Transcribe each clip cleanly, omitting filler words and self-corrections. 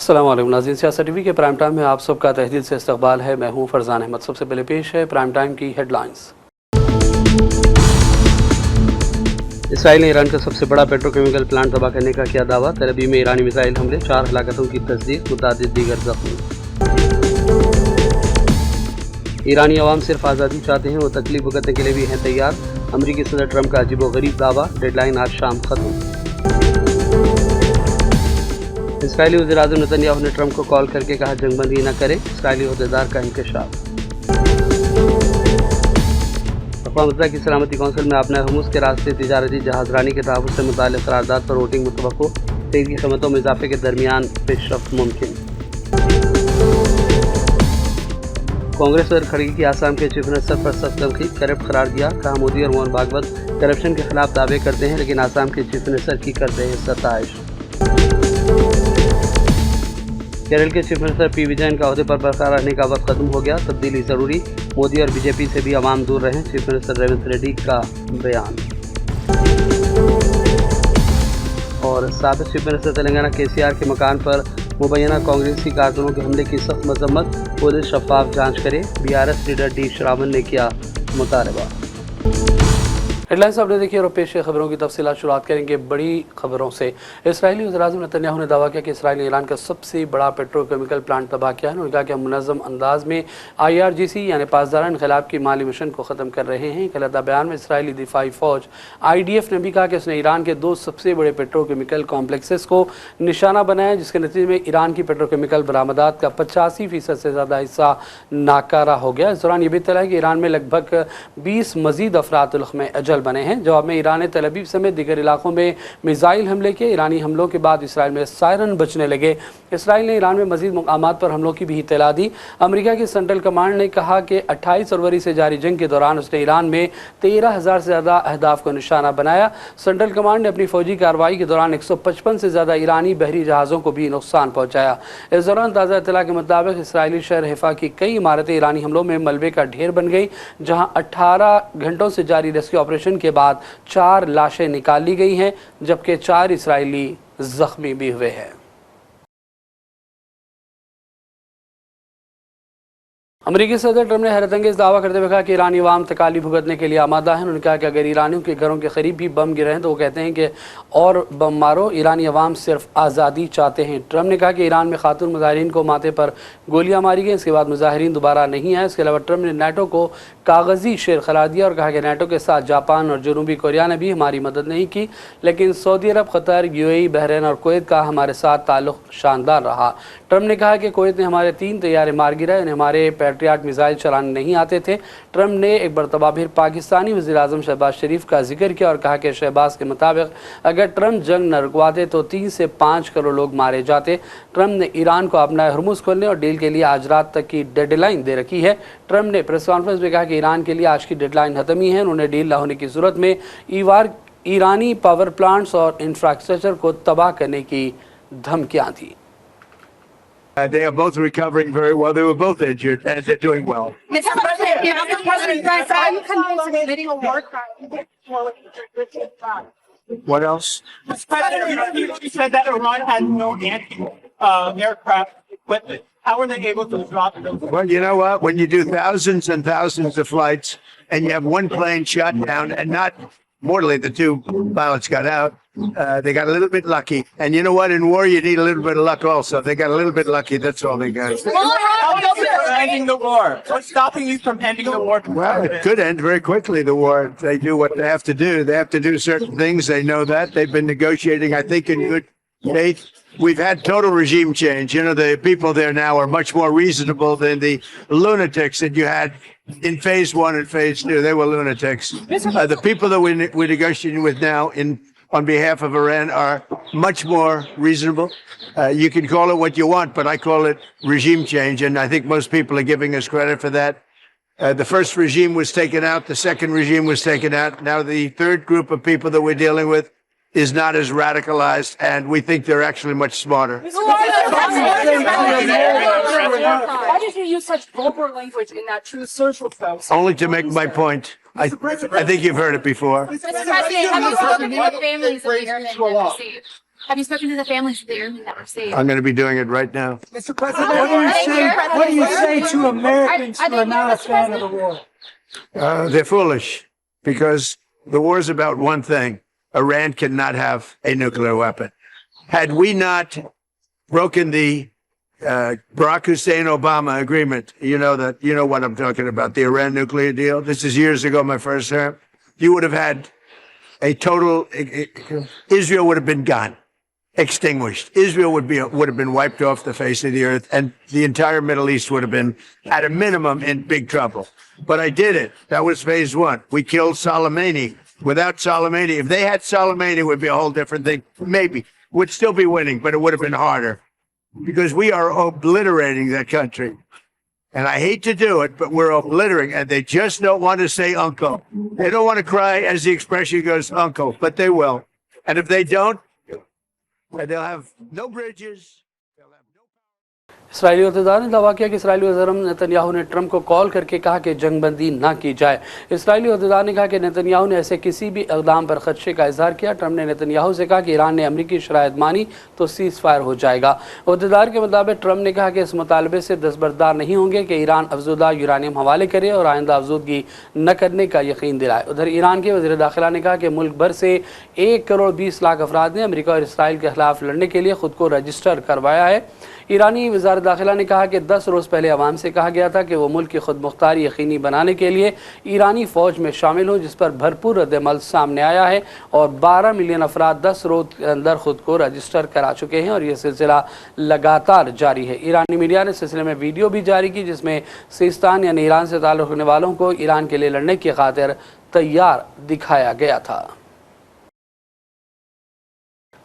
अस्सलाम वालेकुम नाज़रीन, सियासत टीवी के प्राइम टाइम में आप सबका तहदील से इस्तकबाल है। मैं हूँ फरजान अहमद। सबसे पहले पेश है प्राइम टाइम की हेडलाइंस। इसराइल ने ईरान का सबसे बड़ा पेट्रोकेमिकल प्लांट तबाह करने का किया दावा। तेल अवीव में ईरानी मिसाइल हमले, 4 हलाकतों की तस्दीक, मुतादिद दीगर जख्मी। ईरानी अवाम सिर्फ आज़ादी चाहते हैं, वो तकलीफ भुगतने के लिए भी हैं तैयार। अमरीकी सदर ट्रंप का अजीबोगरीब दावा, डेडलाइन आज शाम खत्म। इसराइली वज़ीर-ए-आज़म नेतन्याहू ने ट्रंप को कॉल करके कहा जंगबंदी न करें। इसराइली अहदेदार का इंकशाफ। अक़वाम मुत्तहिदा की सलामती कौंसिल में आपना हुमूस के रास्ते तिजारती जहाज़रानी के तहफ़्फ़ुज़ से मुताल्लिक़ करारदाद पर वोटिंग मुतवक्को। तेल की कीमतों में इजाफे के दरमियान पेशरफ्त मुमकिन। कांग्रेस सदर खड़गे की आसाम के चीफ मिनिस्टर पर सख्त तनकीद, करप्ट करार दिया। कहा मोदी और मोहन भागवत करप्शन के खिलाफ दावे करते हैं, लेकिन आसाम के चीफ मिनिस्टर की करते हैं सताइश। केरल के चीफ मिनिस्टर पी विजयन का ओहदे पर बरकरार रहने का वक्त खत्म हो गया, तब्दीली ज़रूरी। मोदी और बीजेपी से भी अवाम दूर रहें, चीफ मिनिस्टर रेवंत रेड्डी का बयान। और साबिक़ चीफ मिनिस्टर तेलंगाना केसीआर के मकान पर मुबैना कांग्रेसी कारकुनों के हमले की सख्त मजम्मत, पुलिस शफाफ जांच करे। बीआरएस लीडर डी श्रावण ने किया मुतालबा। हेडलाइंस आपने देखी और पेश खबरों की तफसीलात शुरुआत करेंगे बड़ी खबरों से। इसराइली वज़ीर-ए-आज़म नेतन्याहू ने दावा किया कि इसराइल ने ईरान का सबसे बड़ा पेट्रोकेमिकल प्लांट तबाह किया है। उन्होंने कहा कि हम मुनज़्ज़म अंदाज में IRGC यानी पासदाराना इनक़लाब की माली मिशन को ख़त्म कर रहे हैं। एक अलहदा बयान में इसराइली दिफाई फ़ौज IDF ने भी कहा कि उसने ईरान के 2 सबसे बड़े पेट्रोकेमिकल कॉम्प्लेक्सेस को निशाना बनाया, जिसके नतीजे में ईरान की पेट्रोकेमिकल बरामदात का 85% से ज़्यादा हिस्सा नाकारा हो गया। इस दौरान ये भी इत्तला है कि ईरान में लगभग 20 मज़ीद अफराद उलक़्मे अजल बने हैं। जवाब में ईरान ने तेल अवीव समेत दीगर इलाकों में मिसाइल हमले किए। ईरानी हमलों के बाद इसराइल में सायरन बजने लगे। इसराइल ने ईरान में मजीद मुकामात पर हमलों की भी इत्तला दी। अमेरिका की सेंट्रल कमांड ने कहा कि 28 फरवरी से जारी जंग के दौरान उसने ईरान में 13,000 से ज़्यादा अहदाफ को निशाना बनाया। सेंट्रल कमांड ने अपनी फौजी कार्रवाई के दौरान 155 से ज़्यादा ईरानी बहरी जहाज़ों को भी नुकसान पहुँचाया। इस दौरान ताज़ा इत्तला के मुताबिक इसराइली शहर हिफा की कई इमारतें ईरानी हमलों में मलबे का ढेर बन गई, जहाँ 18 घंटों से जारी रेस्क्यू ऑपरेशन के बाद 4 लाशें निकाल ली गई हैं, जबकि 4 इसराइली जख्मी भी हुए हैं। अमरीकी सदर ट्रंप ने हैरतअंगेज़ दावा करते हुए कहा कि ईरानी अवाम तकालीफ भुगतने के लिए आमादा है। उन्होंने कहा कि अगर ईरानियों के घरों के करीब भी बम गिरे हैं तो वो कहते हैं कि और बम मारो, ईरानी अवाम सिर्फ आज़ादी चाहते हैं। ट्रंप ने कहा कि ईरान में खातून मुजाहिरीन को माथे पर गोलियां मारी गई, इसके बाद मुजाहिरीन दोबारा नहीं आए। इसके अलावा ट्रंप ने नाटो को कागज़ी शेर करार दिया और कहा कि नाटो के साथ जापान और जनूबी कोरिया ने भी हमारी मदद नहीं की, लेकिन सऊदी अरब, कतर, UAE, बहरीन और कुवैत का हमारे साथ ताल्लुक़ शानदार रहा। ट्रंप ने कहा कि कुवैत ने हमारे 3 तैयारे मार गिराए, उन्हें हमारे पैट्रियट मिसाइल चलाने नहीं आते थे। ट्रंप ने एक मरतबा फिर पाकिस्तानी वज़ीर-ए-आज़म शहबाज शरीफ का जिक्र किया और कहा कि शहबाज के मुताबिक अगर ट्रंप जंग न रुकवाते तो 3 से 5 करोड़ लोग मारे जाते। ट्रंप ने ईरान को अपना हुर्मुज़ खोलने और डील के लिए आज रात तक की डेडलाइन दे रखी है। ट्रंप ने प्रेस कॉन्फ्रेंस में कहा कि ईरान के लिए आज की डेडलाइन खत्म ही है। उन्होंने डील न होने की सूरत में ईरानी पावर प्लांट्स और इंफ्रास्ट्रक्चर को तबाह करने की धमकियाँ दी। They are both recovering very well. They were both injured, and they're doing well. Mr. President, Mr. President, are you convinced committing a war crime? What else? Mr. President, you said that Iran had no anti-aircraft equipment. How were they able to drop those? Well, you know what? When you do thousands and thousands of flights, and you have one plane shot down, and not mortally, the 2 pilots got out. They got a little bit lucky. And you know what? In war, you need a little bit of luck also. They got a little bit lucky. That's all they got. Ending the war. What's stopping you from ending the war? Well, it could end very quickly, the war. They do what they have to do. They have to do certain things. They know that. They've been negotiating, I think, in good faith. We've had total regime change. You know, the people there now are much more reasonable than the lunatics that you had in phase 1 and phase 2. They were lunatics. The people that we're negotiating with now on behalf of Iran are much more reasonable. You can call it what you want, but I call it regime change, and I think most people are giving us credit for that. The first regime was taken out. The second regime was taken out. Now the third group of people that we're dealing with is not as radicalized, and we think they're actually much smarter. Why did you use such vulgar language in that True Social post? Only to make my point. I think you've heard it before. Mr. President, have you spoken to the families of the airmen that received? Have you spoken to the families there that were saved? I'm going to be doing it right now. Mr. President, what do you say to Americans who are not a fan of the war? They're foolish because the war is about one thing. Iran cannot have a nuclear weapon. Had we not broken the Barack Hussein Obama agreement, you know what I'm talking about, the Iran nuclear deal. This is years ago, my first term. You would have had a total, Israel would have been gone, extinguished. Israel would have been wiped off the face of the earth, and the entire Middle East would have been, at a minimum, in big trouble. But I did it. That was phase one. We killed Soleimani. Without Soleimani, if they had Soleimani, it would be a whole different thing. Maybe. Would still be winning, but it would have been harder. Because we are obliterating that country. And I hate to do it, but we're obliterating. And they just don't want to say uncle. They don't want to cry, as the expression goes, uncle. But they will. And if they don't, they'll have no bridges. इसराइली अहदेदार ने दावा किया कि Israeli वज़ीर Netanyahu ने Trump को call करके कहा कि जंगबंदी ना की जाए। इसराइली अहदेदार ने कहा कि नेतन्याहू ने ऐसे किसी भी इक़दाम पर खदशे का इजहार किया। ट्रंप ने नेतन्याहू से कहा कि ईरान ने अमरीकी शराइत मानी तो सीज़ फायर हो जाएगा। अहदेदार के मुताबिक ट्रंप ने कहा कि इस मुतालबे से दस्तबरदार नहीं होंगे कि ईरान अफजुदा यूरानियम हवाले करे और आइंदा अफजूदगी न करने का यकीन दिलाए। उधर ईरान के वज़ीर दाखिला ने कहा कि मुल्क भर से 1 करोड़ 20 लाख अफराद ने अमरीका और इसराइल के खिलाफ लड़ने के लिए खुद को रजिस्टर करवाया है। ईरानी वज़ारत दाखिला ने कहा कि 10 रोज़ पहले अवाम से कहा गया था कि वो मुल्क की खुद मुख्तारी यकीनी बनाने के लिए ईरानी फ़ौज में शामिल हों, जिस पर भरपूर रद्दअमल सामने आया है और 12 मिलियन अफराद 10 रोज़ के अंदर खुद को रजिस्टर करा चुके हैं और यह सिलसिला लगातार जारी है। ईरानी मीडिया ने सिलसिले में वीडियो भी जारी की जिसमें सिस्तान यानी ईरान से ताल्लुक़ रखने वालों को ईरान के लिए लड़ने की खातिर तैयार दिखाया गया था।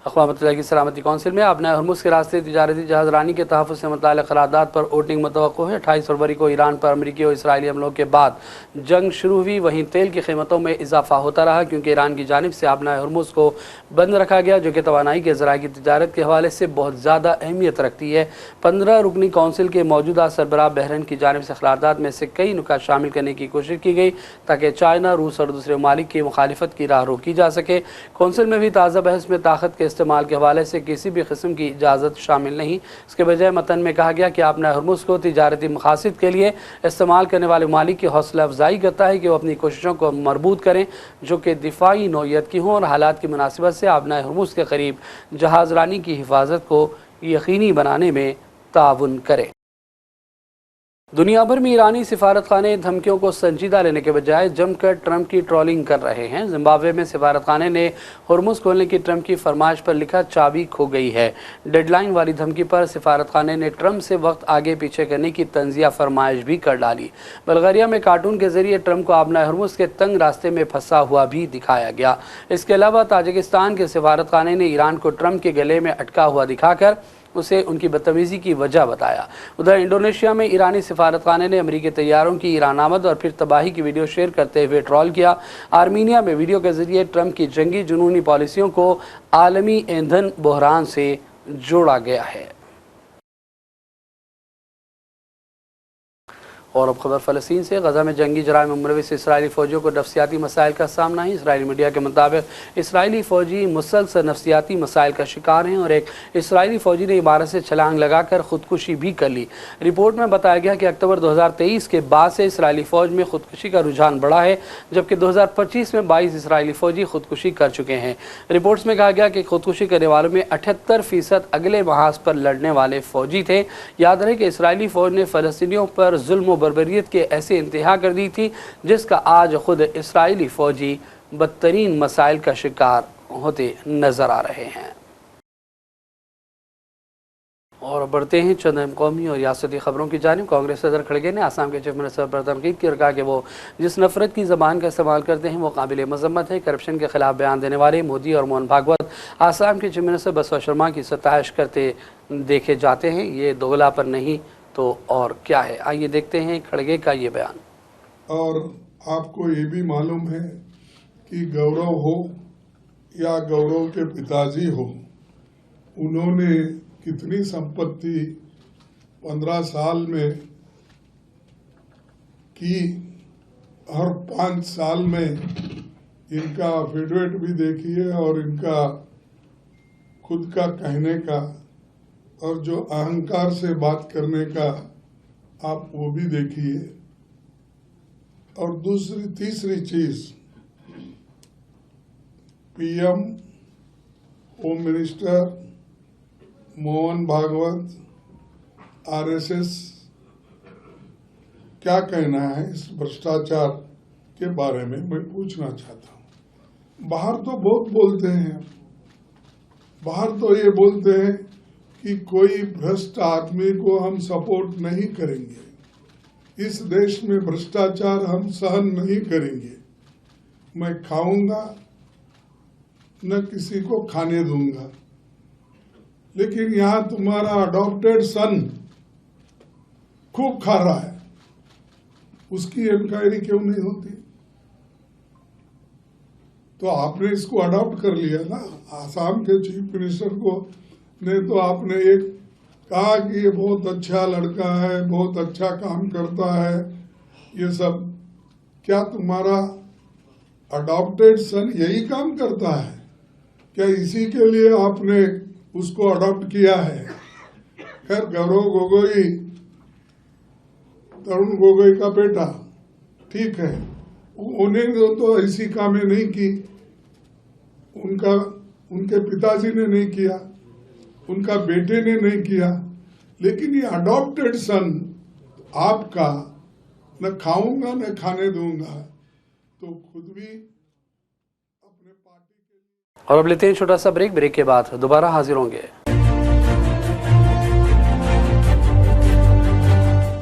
अक़वाम मुत्तहिदा की सलामती कौंसिल में आबनाए हरमुज़ के रास्ते तिजारती जहाज़ रानी के तहफ़्फ़ुज़ से मुताल्लिक़ क़रारदाद पर वोटिंग मुतवक्को है। 28 फरवरी को ईरान पर अमरीकी और इसराइली हमलों के बाद जंग शुरू हुई। वहीं तेल की कीमतों में इजाफा होता रहा क्योंकि ईरान की जानिब से आबनाए हरमुज़ को बंद रखा गया, जो कि तवानाई के ज़राए की तिजारत के हवाले से बहुत ज़्यादा अहमियत रखती है। 15 रुकनी कौंसिल के मौजूदा सरबराह बहरीन की जानिब से क़रारदाद में से कई नुकात शामिल करने की कोशिश की गई ताकि चाइना, रूस और दूसरे ममालिक की मुखालिफत की राह रोकी जा सके। कौंसिल में भी ताज़ा बहस में ताकत के इस्तेमाल के हवाले से किसी भी किस्म की इजाज़त शामिल नहीं। इसके बजाय मतन में कहा गया कि आपने हरमुज़ को तिजारती मकासद के लिए इस्तेमाल करने वाले ममालिक की हौसला अफजाई करता है कि वो अपनी कोशिशों को मरबूत करें जो कि दिफाई नौइयत की हों और हालात की मुनासिबत से आपने हरमुज़ के करीब जहाज़ रानी की हिफाजत को यकीनी बनाने में ताउन करें। दुनिया भर में ईरानी सिफारतखाने धमकियों को संजीदा लेने के बजाय जमकर ट्रंप की ट्रोलिंग कर रहे हैं। जिम्बाब्वे में सिफारतखाने ने हरमुज़ खोलने की ट्रंप की फरमाइश पर लिखा चाबी खो गई है। डेडलाइन वाली धमकी पर सिफारतखाने ने ट्रंप से वक्त आगे पीछे करने की तंजिया फरमाइश भी कर डाली। बल्गारिया में कार्टून के जरिए ट्रंप को आबनाए हरमुज़ के तंग रास्ते में फंसा हुआ भी दिखाया गया। इसके अलावा ताजिकिस्तान के सिफारतखाने ने ईरान को ट्रंप के गले में अटका हुआ दिखाकर उसे उनकी बदतमीज़ी की वजह बताया। उधर इंडोनेशिया में ईरानी सिफारतखाने ने अमरीकी तैयारों की ईरान आमद और फिर तबाही की वीडियो शेयर करते हुए ट्रोल किया। आर्मीनिया में वीडियो के जरिए ट्रंप की जंगी जुनूनी पॉलिसियों को आलमी ईंधन बहरान से जोड़ा गया है। और अब खबर फ़लस्तीन से। गज़ा में जंगी जराइम में मुलविस इसराइली फ़ौजियों को नफ्सियाती मसाइल का सामना है। इसराइली मीडिया के मुताबिक इसराइली फ़ौजी मुसलसल नफ्सियाती मसाइल का शिकार हैं और एक इसराइली फ़ौजी ने इमारत से छलांग लगाकर ख़ुदकुशी भी कर ली। रिपोर्ट में बताया गया कि अक्टूबर 2023 के बाद से इसराइली फ़ौज में ख़ुदकुशी का रुझान बढ़ा है, जबकि 2025 में 22 इसराइली फ़ौजी ख़ुदकुशी कर चुके हैं। रिपोर्ट्स में कहा गया कि ख़ुदकुशी करने वालों में 78% अगले महाज पर लड़ने वाले फ़ौजी थे। याद रहे कि इसराइली फ़ौज ने फ़लस्तीनियों पर जुल्म बर्बरियत के ऐसे इंतहा कर दी थी जिसका आज खुद इसराइली फौजी बदतरीन मसाइल का शिकार होते नजर आ रहे हैं। और बढ़ते हैं चंद कौमी और रियासती खबरों की जानिब। कांग्रेस सदर खड़गे ने आसाम के चीफ मिनिस्टर पर तनकीद की और कहा कि वो जिस नफरत की ज़बान का इस्तेमाल करते हैं वो काबिल मजम्मत है। करप्शन के खिलाफ बयान देने वाले मोदी और मोहन भागवत आसाम के चीफ मिनिस्टर बसवा शर्मा की सताइश करते देखे जाते हैं। ये दोगलापन नहीं तो और क्या है, आइए देखते हैं खड़गे का ये बयान। और आपको ये भी मालूम है कि गौरव हो या गौरव के पिताजी हो, उन्होंने कितनी संपत्ति 15 साल में की। हर 5 साल में इनका एफिडेविट भी देखिए और इनका खुद का कहने का और जो अहंकार से बात करने का आप वो भी देखिए। और दूसरी तीसरी चीज, PM, home minister, Mohan Bhagwat, RSS, क्या कहना है इस भ्रष्टाचार के बारे में मैं पूछना चाहता हूं। बाहर तो बहुत बोलते हैं, बाहर तो ये बोलते हैं कि कोई भ्रष्ट आदमी को हम सपोर्ट नहीं करेंगे, इस देश में भ्रष्टाचार हम सहन नहीं करेंगे, मैं खाऊंगा न किसी को खाने दूंगा। लेकिन यहां तुम्हारा अडॉप्टेड सन खूब खा रहा है, उसकी इंक्वायरी क्यों नहीं होती? तो आपने इसको अडॉप्ट कर लिया ना। आसाम के चीफ मिनिस्टर को ने तो आपने एक कहा कि ये बहुत अच्छा लड़का है, बहुत अच्छा काम करता है, ये सब। क्या तुम्हारा अडॉप्टेड सन यही काम करता है? क्या इसी के लिए आपने उसको अडॉप्ट किया है? खैर, गौरव गोगोई, तरुण गोगोई का बेटा, ठीक है, उन्हें तो ऐसी कामें नहीं की, उनके पिताजी ने नहीं किया, उनका बेटे ने नहीं किया। लेकिन ये अडॉप्टेड सन आपका, न खाऊंगा न खाने दूंगा, तो खुद भी अपने पार्टी के। और अब लेते हैं छोटा सा ब्रेक के बाद दोबारा हाजिर होंगे।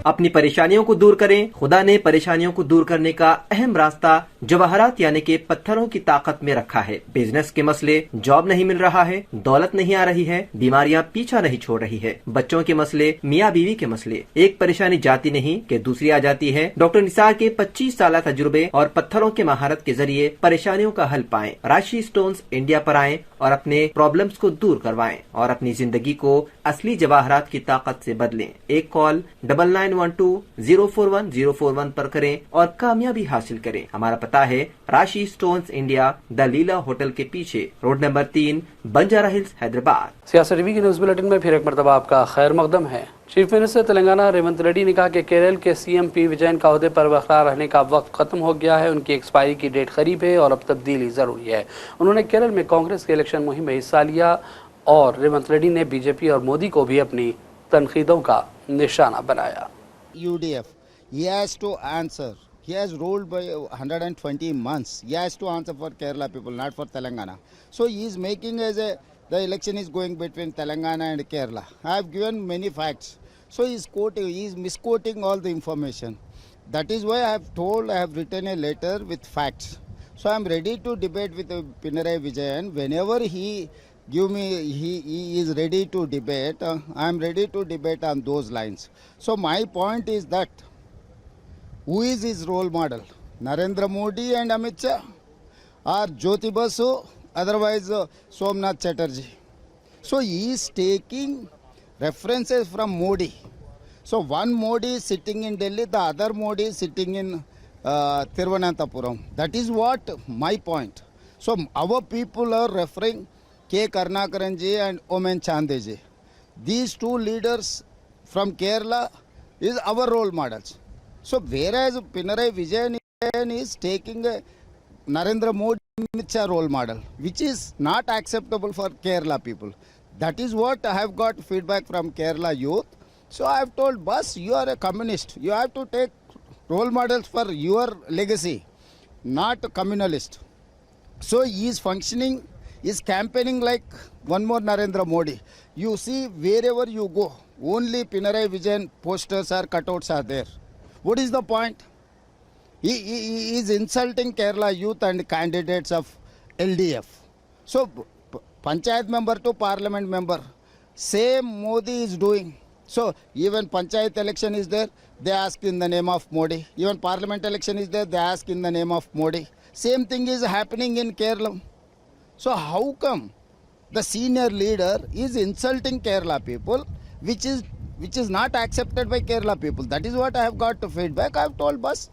अपनी परेशानियों को दूर करें। खुदा ने परेशानियों को दूर करने का अहम रास्ता जवाहरात यानी कि पत्थरों की ताकत में रखा है। बिजनेस के मसले, जॉब नहीं मिल रहा है, दौलत नहीं आ रही है, बीमारियां पीछा नहीं छोड़ रही है, बच्चों के मसले, मियाँ बीवी के मसले, एक परेशानी जाती नहीं कि दूसरी आ जाती है। डॉक्टर निसार के 25 साल तजुर्बे और पत्थरों के महारत के जरिए परेशानियों का हल पाएं। राशि स्टोन्स इंडिया पर आएं और अपने प्रॉब्लम्स को दूर करवाएं और अपनी जिंदगी को असली जवाहरात की ताकत से बदलें। एक कॉल 9912-041-041 पर करें और कामयाबी हासिल करें। हमारा पता है राशि stones India, the Leela hotel के पीछे, road number 3, Banjara hills, Hyderabad. सियासत टीवी के न्यूज बुलेटिन में फिर एक मरतबा आपका खैर मकदम है। चीफ मिनिस्टर तेलंगाना रेवंत रेड्डी ने कहा कि केरल के सीएम पी विजयन का ओहदे पर बरकरार रहने का वक्त खत्म हो गया है, उनकी एक्सपायरी की डेट करीब है और अब तब्दीली जरूरी है। उन्होंने केरल में कांग्रेस के इलेक्शन मुहिम में हिस्सा लिया और रेवंत रेड्डी ने बीजेपी और मोदी को भी अपनी तनकीदों का निशाना बनाया। UDF, he has to answer. He has ruled by 120 months. He has to answer for Kerala people, not for Telangana. So he is making as a, the election is going between Telangana and Kerala. I have given many facts. So he is misquoting all the information. That is why I have written a letter with facts. So I am ready to debate with Pinarayi Vijayan. Whenever he is ready to debate, I am ready to debate on those lines. So my point is that, who is his role model? Narendra Modi and Amit Shah, or Jyoti Basu, otherwise Somnath Chatterjee. So he is taking references from Modi. So one Modi is sitting in Delhi, the other Modi is sitting in Thiruvananthapuram. That is what my point. So our people are referring K. Karnakaran ji and Omen Chande ji. These two leaders from Kerala is our role models. So whereas Pinarayi Vijayan is taking a Narendra Modi role model, which is not acceptable for Kerala people. That is what I have got feedback from Kerala youth. So I have told, Bas, you are a communist. You have to take role models for your legacy, not communalist. So he is functioning, is campaigning like one more Narendra Modi. You see, wherever you go, only Pinarayi Vijayan posters or cutouts are there. What is the point? He is insulting Kerala youth and candidates of LDF. So, Panchayat member to Parliament member, same Modi is doing. So, even Panchayat election is there, they ask in the name of Modi. Even Parliament election is there, they ask in the name of Modi. Same thing is happening in Kerala. So, how come the senior leader is insulting Kerala people, which is not accepted by Kerala people? That is what I have got to feedback. I have told, Bas,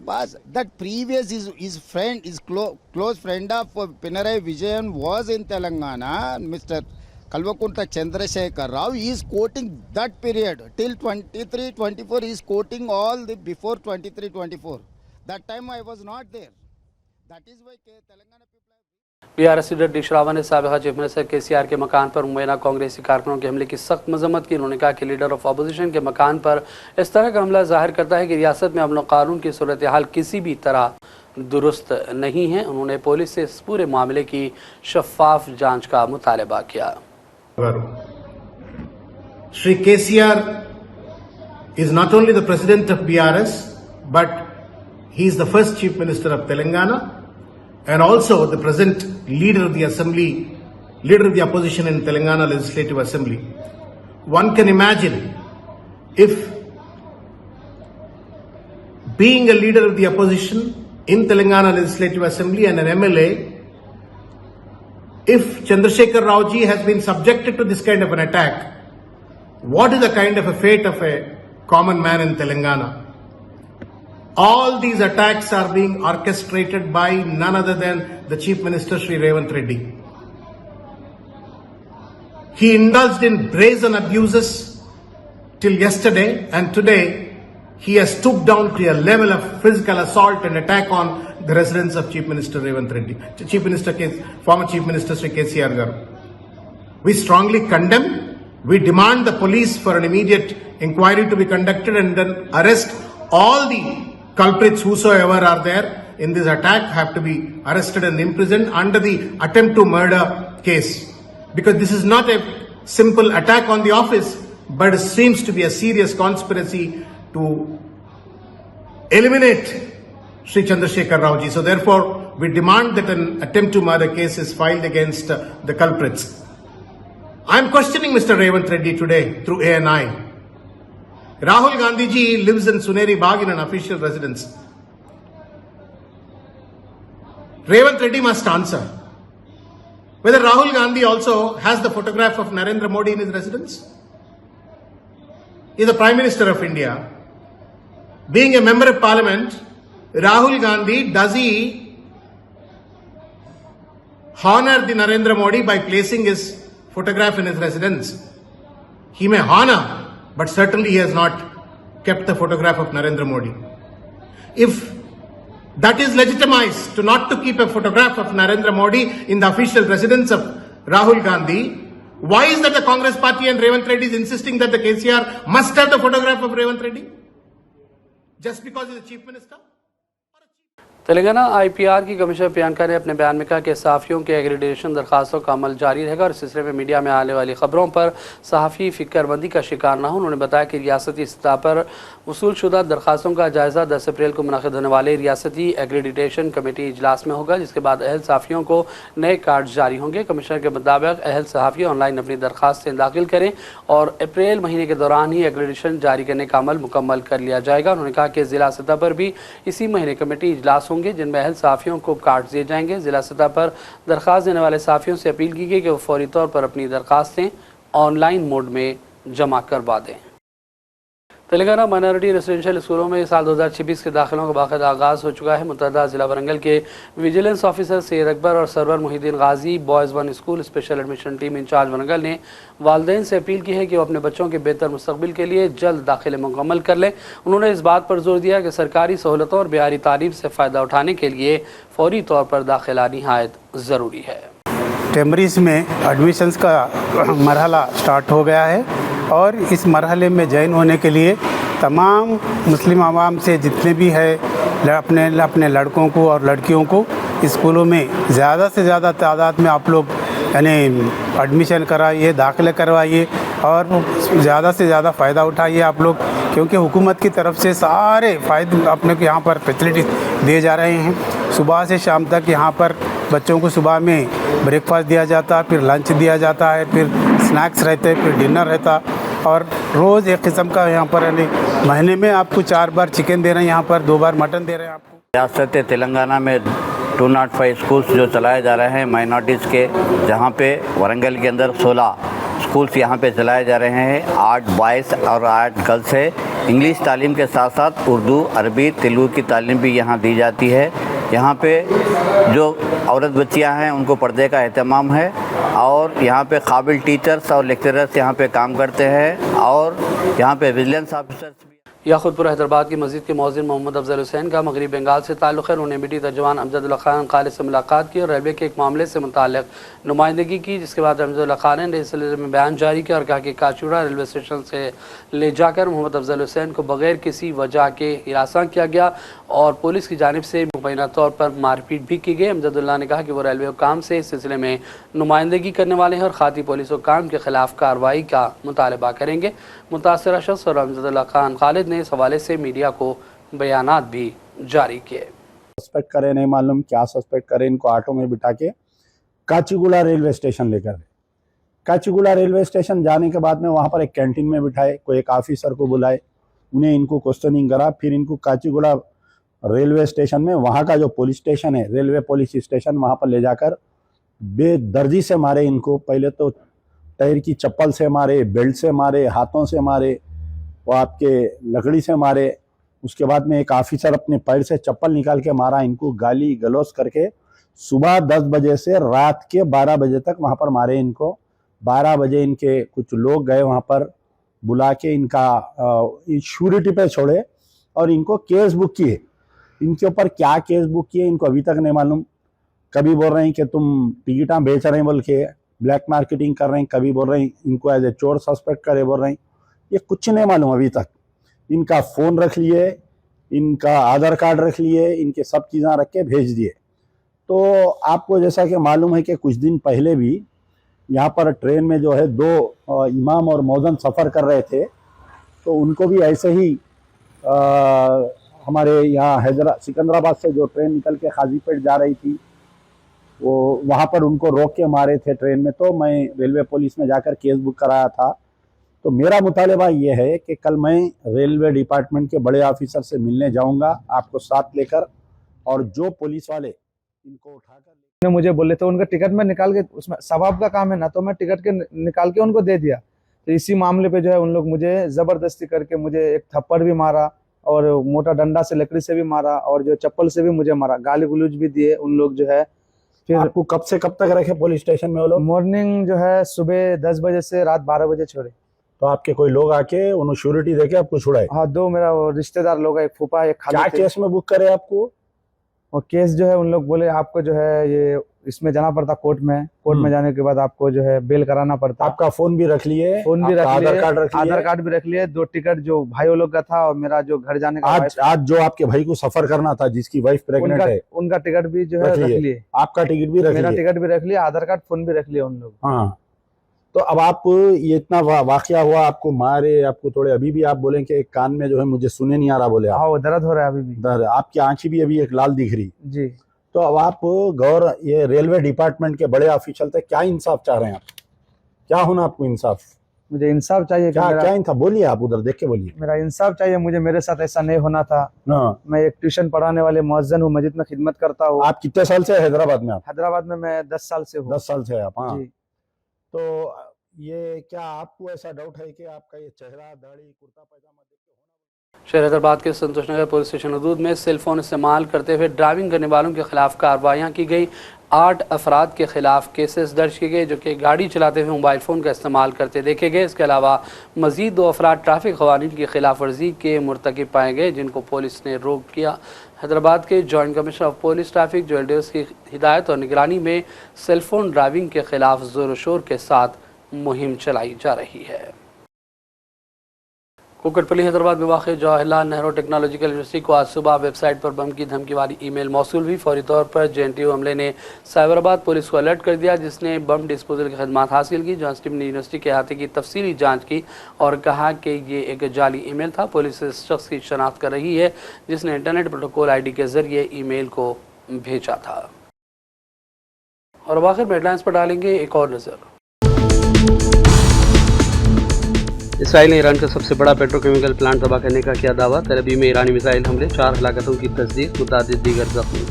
But that previous his friend, his close friend of Pinarayi Vijayan was in Telangana, Mr. Kalvakunta Chandrasekhar Rao. He is quoting that period till 23-24. He is quoting all the before 23-24. That time I was not there. That is why Telangana people. BRS leader D Shravan ने साबिक़ा chief minister KCR के मकान पर मुबैना कांग्रेसी कारकुनों के हमले की सख्त मजम्मत की। उन्होंने कहा कि लीडर ऑफ अपोजिशन के मकान पर इस तरह का हमला जाहिर करता है कि रियासत में अमन कानून की सूरत हाल किसी भी तरह दुरुस्त नहीं है। उन्होंने पुलिस से इस पूरे मामले की शफाफ जांच का मुतालबा किया। Shri KCR is not only the president of BRS, but he is the first chief minister of Telangana and also the present leader of the assembly, leader of the opposition in Telangana Legislative Assembly. One can imagine if being a leader of the opposition in Telangana Legislative Assembly and an MLA, if Chandrasekhar Rao ji has been subjected to this kind of an attack, what is the kind of a fate of a common man in Telangana? All these attacks are being orchestrated by none other than the Chief Minister Shri Revanth Reddy. He indulged in brazen abuses till yesterday, and today he has stooped down to a level of physical assault and attack on the residence of Chief Minister Revanth Reddy, former Chief Minister Shri KCR Garu. We strongly condemn. We demand the police for an immediate inquiry to be conducted and then arrest all the culprits whosoever are there in this attack have to be arrested and imprisoned under the attempt to murder case. Because this is not a simple attack on the office, but it seems to be a serious conspiracy to eliminate Shri Chandrasekhar Rao ji. So therefore, we demand that an attempt to murder case is filed against the culprits. I am questioning Mr. Revanth Reddy today through ANI. Rahul Gandhi ji lives in Suneri Bagh in an official residence. Revanth Reddy must answer whether Rahul Gandhi also has the photograph of Narendra Modi in his residence. He is the Prime Minister of India. Being a member of Parliament, Rahul Gandhi, does he honor the Narendra Modi by placing his photograph in his residence? He may honor, but certainly he has not kept the photograph of Narendra Modi. If that is legitimized to not to keep a photograph of Narendra Modi in the official residence of Rahul Gandhi, why is that the Congress party and Revanth Reddy is insisting that the KCR must have the photograph of Revanth Reddy? Just because he is the chief minister? Telangana IPR की commissioner Priyanka ने अपने बयान में कहा कि सहाफ़ियों के accreditation दरखास्तों का अमल जारी रहेगा और इस सिलसिले में मीडिया में आने वाली खबरों पर सहाफ़ी फ़िक्रमंदी का शिकार न हो। उन्होंने बताया कि रियासती सतह पर वसूल शुदा दरखास्तों का जायज़ा 10 अप्रैल को मुनक़िद होने वाले रियासती एग्रीडिटेशन कमेटी इजलास में होगा, जिसके बाद अहल सहाफ़ियों को नए कार्ड जारी होंगे। कमिश्नर के मुताबिक अहल सहाफ़ी ऑनलाइन अपनी दरखास्तें दाखिल करें और अप्रैल महीने के दौरान ही एग्रीडेशन जारी करने का अमल मुकम्मल कर लिया जाएगा। उन्होंने कहा कि ज़िला सतह पर भी इसी महीने कमेटी इजलास होंगे जिनमें अहल सहाफ़ियों को कार्ड दिए जाएंगे। ज़िला सतह पर दरख्वास्त देने वाले सहाफ़ियों से अपील की गई कि वो फौरी तौर पर अपनी दरख्वास्तें ऑनलाइन मोड में जमा करवा दें। तेलंगाना माइनॉरिटी रेजिडेंशियल स्कूलों में साल 2026 के दाखिलों का बाकायदा आगाज़ हो चुका है। मुतहदा ज़िला वरंगल के विजिलेंस ऑफिसर सैयद अकबर और Sarwar Muhiuddin Ghazi boys one school special admission team incharge Warangal ने वालिदैन से अपील की है कि वो अपने बच्चों के बेहतर मुस्तकबिल के लिए जल्द दाखिले मुकम्मल कर लें। उन्होंने इस बात पर जोर दिया कि सरकारी सहूलतों और बिहारी तालीम से फ़ायदा उठाने के लिए फौरी तौर पर दाखिला निहायत ज़रूरी है। टेमरीज में एडमिशन्स का मरहला स्टार्ट हो गया है और इस मरहले में ज्वाइन होने के लिए तमाम मुस्लिम आवाम से जितने भी है अपने लड़कों को और लड़कियों को स्कूलों में ज़्यादा से ज़्यादा तादाद में आप लोग यानी एडमिशन कराइए, दाखिले करवाइए और ज़्यादा से ज़्यादा फ़ायदा उठाइए आप लोग, क्योंकि हुकूमत की तरफ से सारे फ़ायदे अपने को यहाँ पर फैसिलिटी दिए जा रहे हैं। सुबह से शाम तक यहाँ पर बच्चों को सुबह में ब्रेकफास्ट दिया जाता है, फिर लंच दिया जाता है, फिर स्नैक्स रहते हैं, फिर डिनर रहता और रोज़ एक किस्म का यहाँ पर यानी महीने में आपको 4 बार चिकन दे रहे हैं, यहाँ पर 2 बार मटन दे रहे हैं आपको। रियासत तेलंगाना में 205 स्कूल्स जो चलाए जा रहे हैं माइनॉरिटीज़ के, जहाँ पे वरंगल के अंदर 16 स्कूल्स यहाँ पे चलाए जा रहे हैं। 8 बॉयज़ और 8 गर्ल्स है। इंग्लिश तालीम के साथ साथ उर्दू, अरबी, तेलुगु की तालीम भी यहाँ दी जाती है। यहाँ पे जो औरत बच्चियाँ हैं उनको पर्दे का एहतमाम है और यहाँ पे काबिल टीचर्स और लेक्चरर्स यहाँ पे काम करते हैं और यहाँ पे विजिलेंस ऑफिसर्स भी। याखुदपुर हैदराबाद की मस्जिद के मौज़िन मोहम्मद अफजल हुसैन का मगरबी बंगाल से ताल्लुक़ है। उन्होंने बीटी तर्जुमान अमजदुल्लाह खान खालिद से मुलाकात की और रेलवे के एक मामले से मुताल्लिक़ नुमाइंदगी की, जिसके बाद अमजदुल्लाह खान ने इस सिलसिले में बयान जारी किया और कहा कि काचूड़ा रेलवे स्टेशन से ले जाकर मोहम्मद अफजल हुसैन को बगैर किसी वजह के हिरासत किया गया और पुलिस की जानिब से मुबैना तौर पर मारपीट भी की गई। अमजदुल्लाह ने कहा कि वो रेलवे हुकाम से इस सिलसिले में नुमाइंदगी करने वाले हैं और खाती पुलिस हुकाम के खिलाफ कार्रवाई का मुतालबा करेंगे। मुतासरा शख्स और अमजदुल्लाह खान खालिद ने इस हवाले से मीडिया को बयानात भी जारी किए। सस्पेक्ट करे, नहीं मालूम क्या सस्पेक्ट करे, इनको ऑटो में बिठा के काचीगुड़ा रेलवे स्टेशन लेकर गए। काचीगुड़ा रेलवे स्टेशन जाने के बाद में वहाँ पर एक कैंटीन में बिठाए, कोई एक ऑफिसर को बुलाए, उन्हें इनको क्वेश्चनिंग करा, फिर इनको काचीगुड़ा रेलवे स्टेशन में वहाँ का जो पुलिस स्टेशन है, रेलवे पुलिस स्टेशन, वहाँ पर ले जाकर बेदर्दी से मारे इनको। पहले तो टायर की चप्पल से मारे, बेल्ट से मारे, हाथों से मारे, वो आपके लकड़ी से मारे। उसके बाद में एक ऑफिसर अपने पैर से चप्पल निकाल के मारा इनको, गाली गलौज करके। सुबह 10 बजे से रात के 12 बजे तक वहाँ पर मारे इनको। 12 बजे इनके कुछ लोग गए वहाँ पर, बुला के इनका श्योरिटी पे छोड़े और इनको केस बुक किए। इनके ऊपर क्या केस बुक किए इनको अभी तक नहीं मालूम। कभी बोल रहे हैं कि तुम टिकटा बेच रहे हैं बोल के, ब्लैक मार्केटिंग कर रहे हैं, कभी बोल रहे हैं इनको एज ए चोर सस्पेक्ट करे बोल रहे हैं। ये कुछ नहीं मालूम अभी तक। इनका फ़ोन रख लिए, इनका आधार कार्ड रख लिए, इनके सब चीज़ें रख के भेज दिए। तो आपको जैसा कि मालूम है कि कुछ दिन पहले भी यहाँ पर ट्रेन में जो है 2 इमाम और मौज़न सफ़र कर रहे थे, तो उनको भी ऐसे ही हमारे यहाँ सिकंदराबाद से जो ट्रेन निकल के खाजीपेट जा रही थी, वो वहाँ पर उनको रोक के मारे थे ट्रेन में। तो मैं रेलवे पुलिस में जाकर केस बुक कराया था। तो मेरा मुतालबा ये है कि कल मैं रेलवे डिपार्टमेंट के बड़े ऑफिसर से मिलने जाऊंगा आपको साथ लेकर, और जो पुलिस वाले इनको उठाकर मुझे बोले तो उनका टिकट में निकाल के, उसमें सवाब का काम है ना, तो मैं टिकट के निकाल के उनको दे दिया। तो इसी मामले पे जो है उन लोग मुझे ज़बरदस्ती करके मुझे एक थप्पड़ भी मारा और मोटा डंडा से लकड़ी से भी मारा और जो चप्पल से भी मुझे मारा, गाली गलौज भी दिए उन लोग जो है। फिर आपको कब से कब तक रखे पुलिस स्टेशन में वो लोग? मॉर्निंग जो है सुबह 10 बजे से रात 12 बजे छोड़े। तो आपके कोई लोग आके उन्होंने श्योरिटी देके आपको छुड़ाए? हाँ, 2 मेरा रिश्तेदार लोग है, एक फूफा एक खाला। क्या केस में बुक करे आपको? और केस जो है उन लोग बोले आपको जो है ये इसमें जाना पड़ता कोर्ट में जाने के बाद आपको जो है बेल कराना पड़ता। आपका फोन भी रख लिए? फोन भी रख लिए, आधार कार्ड भी रख लिए, 2 टिकट जो भाई लोग का था और मेरा जो घर जाने का आज जो आपके भाई को सफर करना था, जिसकी वाइफ प्रेग्नेंट है, उनका टिकट भी जो है रख लिए। आपका टिकट भी रख लिया? मेरा टिकट भी रख लिया, आधार कार्ड फोन भी रख लिया उन लोग। हाँ, तो अब आप ये इतना वाकया हुआ, आपको मारे, आपको थोड़े, अभी भी आप बोले कि कान में जो है मुझे सुने नहीं आ रहा बोले? हाँ, वो दर्द हो रहा है अभी भी। दर्द, आपकी आंखें भी अभी एक लाल दिख रही जी। तो अब आप ये रेलवे डिपार्टमेंट के बड़े ऑफिशियल थे, क्या इंसाफ चाह रहे हैं आप? क्या होना आपको इंसाफ? मुझे इंसाफ चाहिए। क्या इंसाफ? बोलिए, आप उधर देख के बोलिए। मेरा इंसाफ चाहिए मुझे, मेरे साथ ऐसा नहीं होना था। मैं एक ट्यूशन पढ़ाने वाले मुअज्जिन हूँ, मस्जिद में खिदमत करता हूँ। आप कितने साल से हैदराबाद में? आप हैदराबाद में मैं 10 साल से हूँ। 10 साल से आप? हाँ। तो ये क्या आपको ऐसा डाउट है कि आपका ये चेहरा, दाढ़ी, कुर्ता पैजामा देख के होना? शहर हैदराबाद के संतोष नगर पुलिस स्टेशन हदूद में सेल फोन इस्तेमाल करते हुए ड्राइविंग करने वालों के खिलाफ कार्रवाइयाँ की गई। 8 अफराद के खिलाफ केसेस दर्ज किए गए जो कि गाड़ी चलाते हुए मोबाइल फ़ोन का इस्तेमाल करते देखे गए। इसके अलावा मज़ीद 2 अफराद ट्रैफिक क़वानीन की खिलाफ वर्जी के मुर्तकिब पाए गए, जिनको पुलिस ने रोक किया। हैदराबाद के joint commissioner of police traffic जो एलडीओ की हिदायत और निगरानी में सेलफोन ड्राइविंग के खिलाफ ज़ोर शोर के साथ मुहिम चलाई जा रही है। कुकटपल्ली हैदराबाद में वाक़ जवाहरलाल नेहरू टेक्नोलॉजिकल यूनिवर्सिटी को आज सुबह वेबसाइट पर बम की धमकी वाली ईमेल मौसूल हुई। फौरी तौर पर JNTU हमले ने साइबराबाद पुलिस को अलर्ट कर दिया, जिसने बम डिस्पोजल की खदमात हासिल की। जांच टीम ने यूनिवर्सिटी के अहाते की तफसीली जाँच की और कहा कि ये एक जाली ईमेल था। पुलिस इस शख्स की शनाख्त कर रही है जिसने इंटरनेट प्रोटोकॉल ID के जरिए ईमेल को भेजा था। और आखिर में हेडलाइंस पर डालेंगे एक और नज़र। इसराइल ने ईरान का सबसे बड़ा पेट्रोकेमिकल प्लांट तबाह करने का किया दावा। तेल अवीव में ईरानी मिसाइल हमले, 4 हलाकतों की तस्दीक, मुतादिद दीगर जख्मी।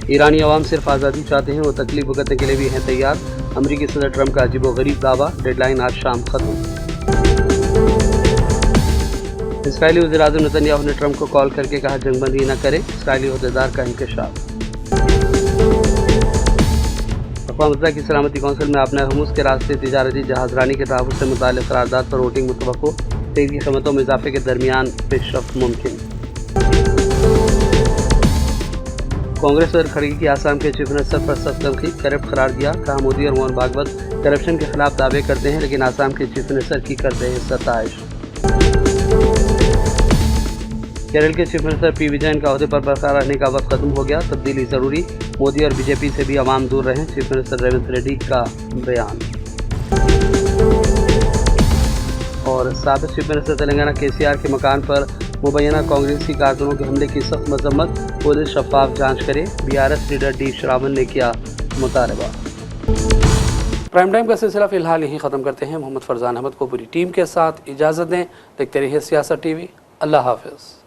ईरानी अवाम सिर्फ आज़ादी चाहते हैं, वो तकलीफ भुगतने के लिए भी हैं तैयार। अमरीकी सदर ट्रंप का अजीबोगरीब दावा, डेडलाइन आज शाम खत्म। इसराइली वज़ीर-ए-आज़म नेतन्याहू ने ट्रंप को कॉल करके कहा जंगबंदी न करें, इसराइली अहदेदार का इंकशाफ। अक़वाम मुत्तहिदा की सलामती कौंसिल में आपना हुमूस के रास्ते तिजारती जहाज़रानी के तहफ़्फ़ुज़ से मुताल्लिक़ करारदाद पर वोटिंग मुतवक्को, तेल की कीमतों में इजाफे के दरमियान पेशरफ्त मुमकिन। कांग्रेस सदर खड़गे की आसाम के चीफ मिनिस्टर पर सख्त तनकीद, करप्ट करार दिया। कहा मोदी और मोहन भागवत करप्शन के खिलाफ दावे करते हैं, लेकिन आसाम के चीफ मिनिस्टर की करते हैं सताइश। केरल के चीफ मिनिस्टर पी विजयन का ओहदे पर बरकरार रहने का वक्त खत्म हो गया, तब्दीली जरूरी। मोदी और बीजेपी से भी अवाम दूर रहें, चीफ मिनिस्टर रेवंत रेड्डी का बयान। और साबिक चीफ मिनिस्टर तेलंगाना केसीआर के मकान पर मुबैना कांग्रेसी कारकुनों के हमले की सख्त मजम्मत, पुलिस शफाफ जांच करे, बीआरएस लीडर डी श्रावण ने किया मुतालबा। प्राइम टाइम का सिलसिला फिलहाल यहीं ख़त्म करते हैं। मोहम्मद फरजान अहमद को पूरी टीम के साथ इजाज़त दें। देखते रहिए सियासत टीवी। अल्लाह हाफ़िज़।